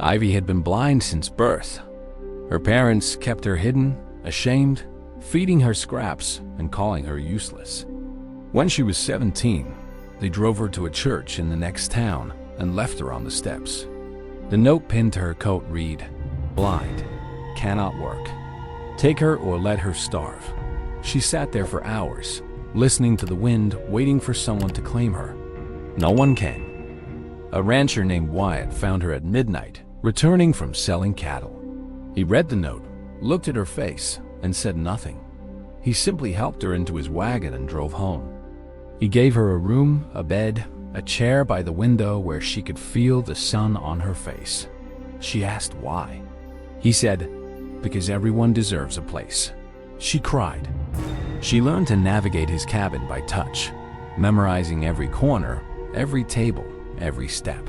Ivy had been blind since birth. Her parents kept her hidden, ashamed, feeding her scraps and calling her useless. When she was 17, they drove her to a church in the next town and left her on the steps. The note pinned to her coat read, "Blind, cannot work. Take her or let her starve." She sat there for hours, listening to the wind, waiting for someone to claim her. No one came. A rancher named Wyatt found her at midnight, returning from selling cattle. He read the note, looked at her face, and said nothing. He simply helped her into his wagon and drove home. He gave her a room, a bed, a chair by the window where she could feel the sun on her face. She asked why. He said, "Because everyone deserves a place." She cried. She learned to navigate his cabin by touch, memorizing every corner, every table, every step.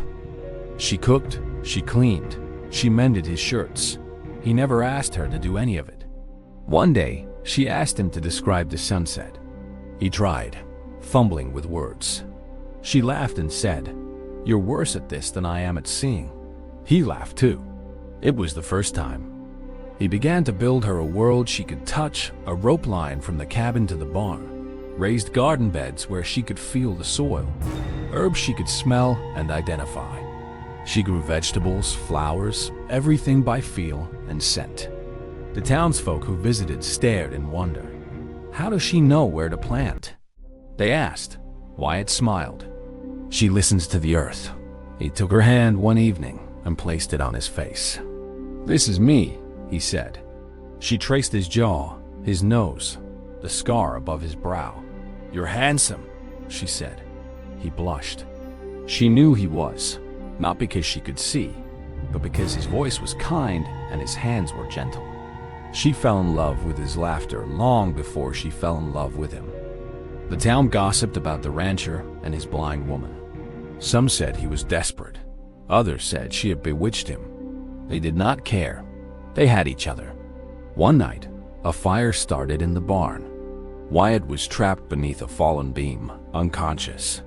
She cooked, she cleaned, she mended his shirts. He never asked her to do any of it. One day, she asked him to describe the sunset. He tried, fumbling with words. She laughed and said, "You're worse at this than I am at seeing." He laughed too. It was the first time. He began to build her a world she could touch, a rope line from the cabin to the barn, raised garden beds where she could feel the soil, herbs she could smell and identify. She grew vegetables, flowers, everything by feel and scent. The townsfolk who visited stared in wonder. How does she know where to plant? They asked. Wyatt smiled. She listens to the earth. He took her hand one evening and placed it on his face. "This is me," he said. She traced his jaw, his nose, the scar above his brow. "You're handsome," she said. He blushed. She knew he was, not because she could see, but because his voice was kind and his hands were gentle. She fell in love with his laughter long before she fell in love with him. The town gossiped about the rancher and his blind woman. Some said he was desperate. Others said she had bewitched him. They did not care. They had each other. One night, a fire started in the barn. Wyatt was trapped beneath a fallen beam, unconscious.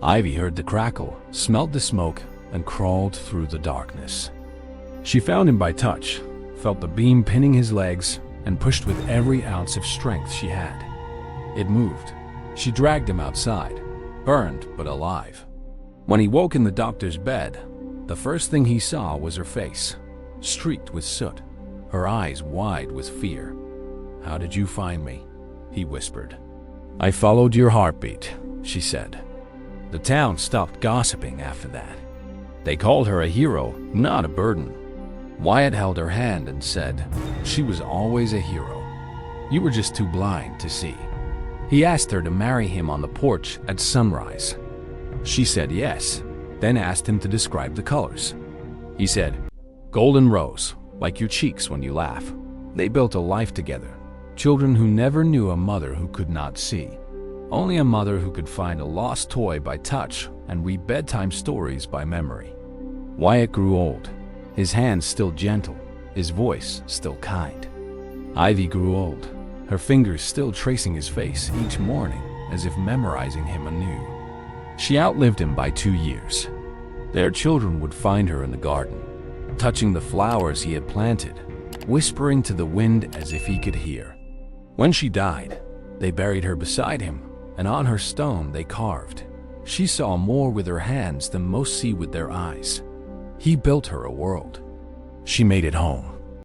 Ivy heard the crackle, smelled the smoke, and crawled through the darkness. She found him by touch, felt the beam pinning his legs, and pushed with every ounce of strength she had. It moved. She dragged him outside, burned but alive. When he woke in the doctor's bed, the first thing he saw was her face, streaked with soot, her eyes wide with fear. "How did you find me?" he whispered. "I followed your heartbeat," she said. The town stopped gossiping after that. They called her a hero, not a burden. Wyatt held her hand and said, "She was always a hero. You were just too blind to see." He asked her to marry him on the porch at sunrise. She said yes, then asked him to describe the colors. He said, "Golden rose, like your cheeks when you laugh." They built a life together, children who never knew a mother who could not see. Only a mother who could find a lost toy by touch and read bedtime stories by memory. Wyatt grew old, his hands still gentle, his voice still kind. Ivy grew old, her fingers still tracing his face each morning as if memorizing him anew. She outlived him by 2 years. Their children would find her in the garden, touching the flowers he had planted, whispering to the wind as if he could hear. When she died, they buried her beside him, and on her stone they carved, "She saw more with her hands than most see with their eyes." He built her a world. She made it home.